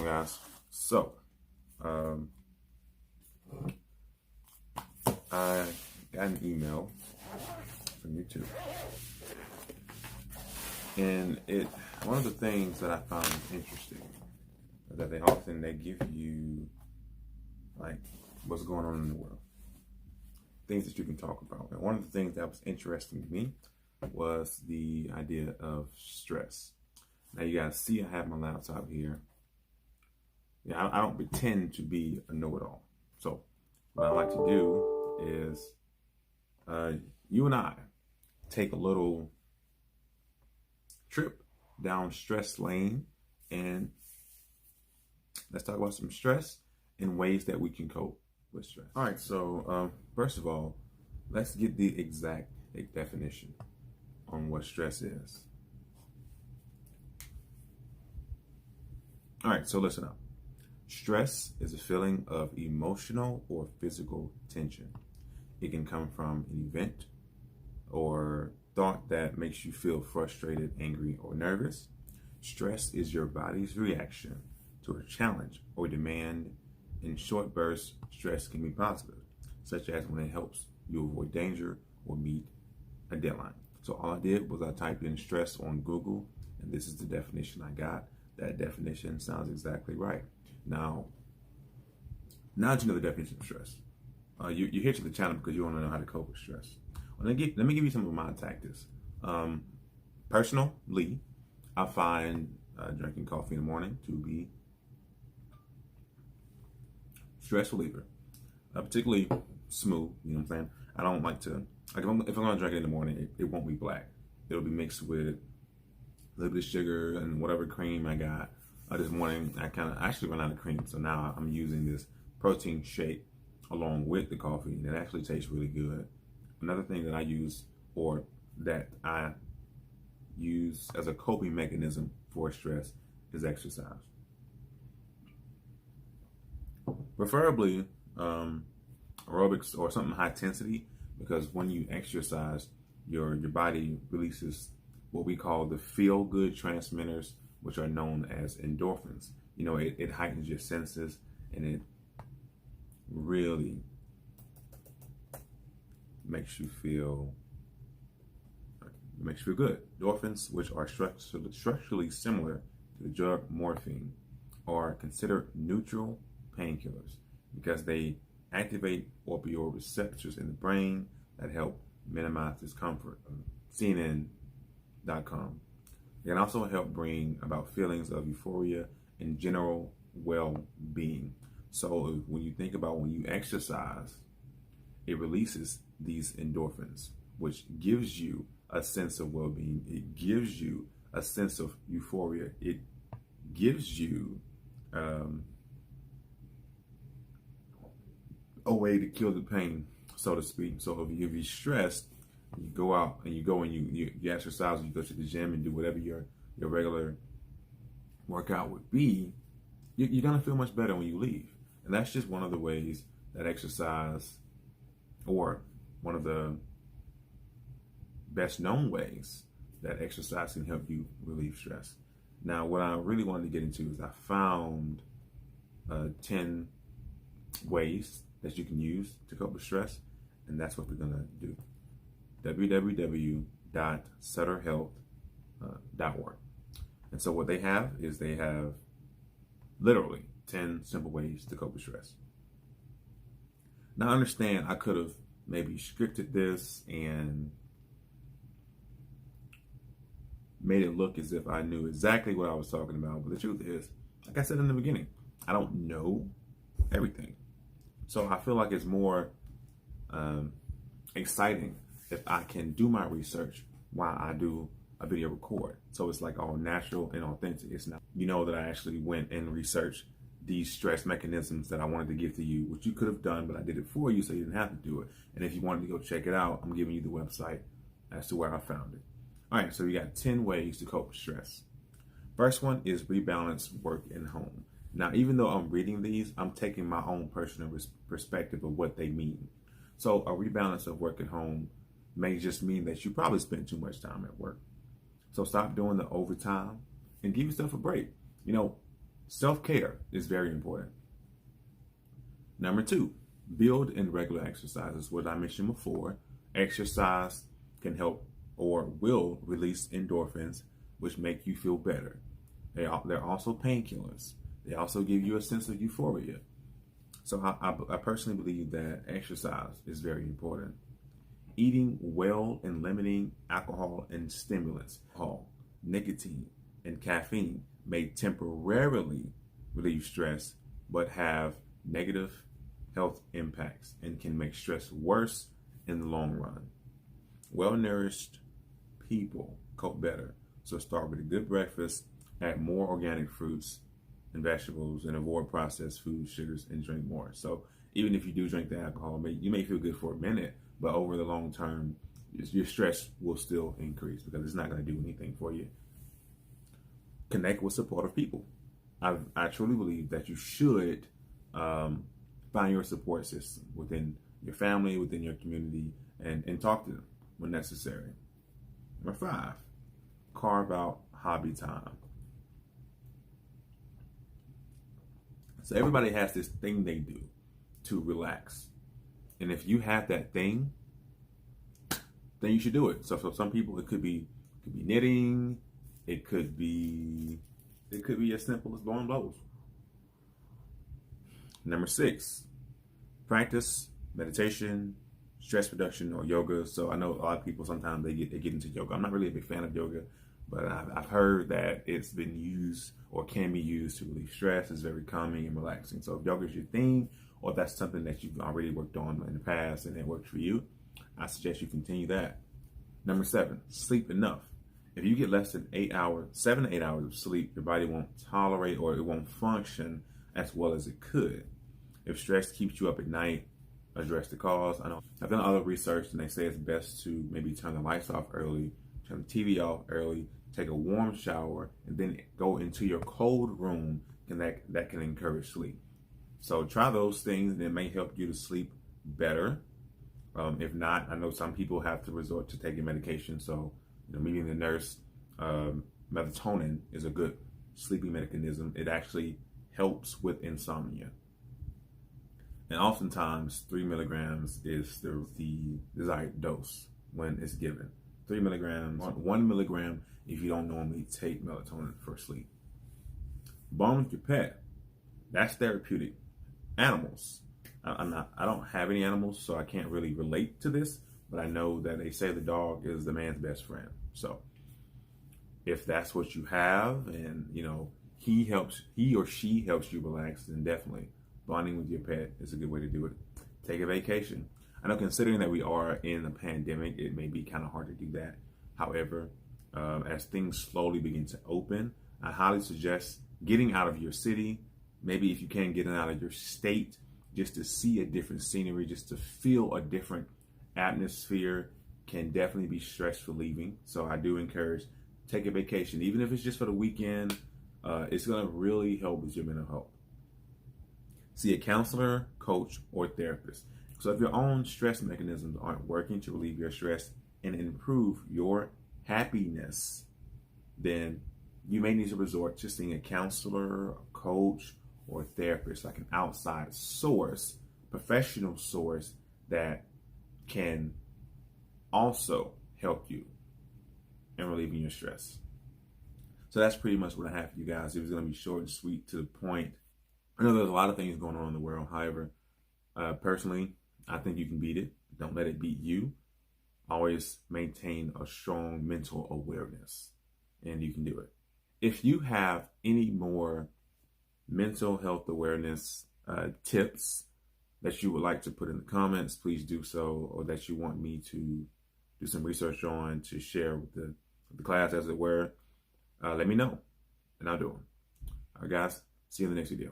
guys? So, I got an email from YouTube, and one of the things that I found interesting is that they give you like what's going on in the world, things that you can talk about. And one of the things that was interesting to me was the idea of stress. Now you guys see I have my laptop here. Yeah, I don't pretend to be a know-it-all. So what I like to do is you and I take a little trip down stress lane, and let's talk about some stress and ways that we can cope with stress. All right, so first of all, let's get the exact definition on what stress is. All right, so listen up. Stress is a feeling of emotional or physical tension. It can come from an event or thought that makes you feel frustrated, angry, or nervous. Stress is your body's reaction to a challenge or demand. In short bursts, stress can be positive, such as when it helps you avoid danger or meet a deadline. So all I did was I typed in stress on Google, and this is the definition I got. That definition sounds exactly right. Now that you know the definition of stress, you're here to the channel because you want to know how to cope with stress. Well, let me give you some of my tactics. Personally, I find drinking coffee in the morning to be stress reliever, particularly smooth. You know what I'm saying? I don't like to, if I'm going to drink it in the morning, it won't be black. It'll be mixed with a little bit of sugar and whatever cream I got. This morning, I actually ran out of cream, so now I'm using this protein shake along with the coffee, and it actually tastes really good. Another thing that I use, or that I use as a coping mechanism for stress, is exercise. Preferably aerobics or something high intensity, because when you exercise, your body releases what we call the feel-good transmitters, which are known as endorphins. You know, it heightens your senses, and it really makes you feel good. Endorphins, which are structurally similar to the drug morphine, are considered neutral painkillers because they activate opioid receptors in the brain that help minimize discomfort. CNN.com. They can also help bring about feelings of euphoria and general well-being. So when you think about when you exercise, it releases these endorphins, which gives you a sense of well-being. It gives you a sense of euphoria. It gives you a way to kill the pain, so to speak. So if you're stressed, you go out and you exercise, you go to the gym and do whatever your regular workout would be, you're gonna feel much better when you leave. And that's just one of the ways that exercise, or one of the best known ways that exercise can help you relieve stress. Now, what I really wanted to get into is I found 10 ways that you can use to cope with stress, and that's what we're gonna do. www.sutterhealth.org. And so what they have is they have literally 10 simple ways to cope with stress. Now, understand, I could have maybe scripted this and made it look as if I knew exactly what I was talking about. But the truth is, like I said in the beginning, I don't know everything. So I feel like it's more exciting if I can do my research while I do a video record. So it's like all natural and authentic. It's not, you know, that I actually went and researched these stress mechanisms that I wanted to give to you, which you could have done, but I did it for you so you didn't have to do it. And if you wanted to go check it out, I'm giving you the website as to where I found it. All right, so we got 10 ways to cope with stress. First one is rebalance work and home. Now, even though I'm reading these, I'm taking my own personal perspective of what they mean. So a rebalance of work at home may just mean that you probably spend too much time at work. So stop doing the overtime and give yourself a break. You know, Self-care is very important. Number two, build in regular exercises. What I mentioned before, exercise can help or will release endorphins, which make you feel better. They're also painkillers. They also give you a sense of euphoria. So I personally believe that exercise is very important. Eating well and limiting alcohol and stimulants, alcohol, nicotine, and caffeine may temporarily relieve stress, but have negative health impacts and can make stress worse in the long run. Well-nourished people cope better. So start with a good breakfast, add more organic fruits and vegetables, and avoid processed foods, sugars, and drink more. So even if you do drink the alcohol, you may feel good for a minute, but over the long term, your stress will still increase because it's not going to do anything for you. Connect with supportive people. I truly believe that you should find your support system within your family, within your community, and talk to them when necessary. Number 5, carve out hobby time. So everybody has this thing they do to relax. And if you have that thing, then you should do it. So for some people, it could be knitting. It could be as simple as blowing blows. Number 6, practice meditation, stress reduction, or yoga. So I know a lot of people sometimes they get into yoga. I'm not really a big fan of yoga, but I've heard that it's been used or can be used to relieve stress. It's very calming and relaxing. So if yoga is your thing, or if that's something that you've already worked on in the past and it worked for you, I suggest you continue that. Number 7, sleep enough. If you get less than 7 to 8 hours of sleep, your body won't tolerate or it won't function as well as it could. If stress keeps you up at night, address the cause. I know I've done other research and they say it's best to maybe turn the lights off early, turn the TV off early, take a warm shower, and then go into your cold room, and that can encourage sleep. So try those things and it may help you to sleep better. If not, I know some people have to resort to taking medication. So, meeting the nurse, melatonin is a good sleeping mechanism. It actually helps with insomnia. And oftentimes, 3 milligrams is the desired dose when it's given. 3 milligrams, 1 milligram if you don't normally take melatonin for sleep. Bond with your pet. That's therapeutic. Animals. I don't have any animals, so I can't really relate to this, but I know that they say the dog is the man's best friend. So if that's what you have and, he or she helps you relax, then definitely bonding with your pet is a good way to do it. Take a vacation. I know considering that we are in a pandemic, it may be kind of hard to do that. However, as things slowly begin to open, I highly suggest getting out of your city. Maybe if you can, getting out of your state, just to see a different scenery, just to feel a different atmosphere can definitely be stress relieving. So I do encourage, take a vacation, even if it's just for the weekend. It's going to really help with your mental health. See a counselor, coach, or therapist. So if your own stress mechanisms aren't working to relieve your stress and improve your happiness, then you may need to resort to seeing a counselor, a coach, or a therapist, like an outside source, professional source that can also help you in relieving your stress. So that's pretty much what I have for you guys. It was going to be short and sweet, to the point. I know there's a lot of things going on in the world. However, personally, I think you can beat it. Don't let it beat you. Always maintain a strong mental awareness, and you can do it. If you have any more mental health awareness tips that you would like to put in the comments, please do so, or that you want me to do some research on to share with the class, as it were, let me know, and I'll do them. All right, guys, see you in the next video.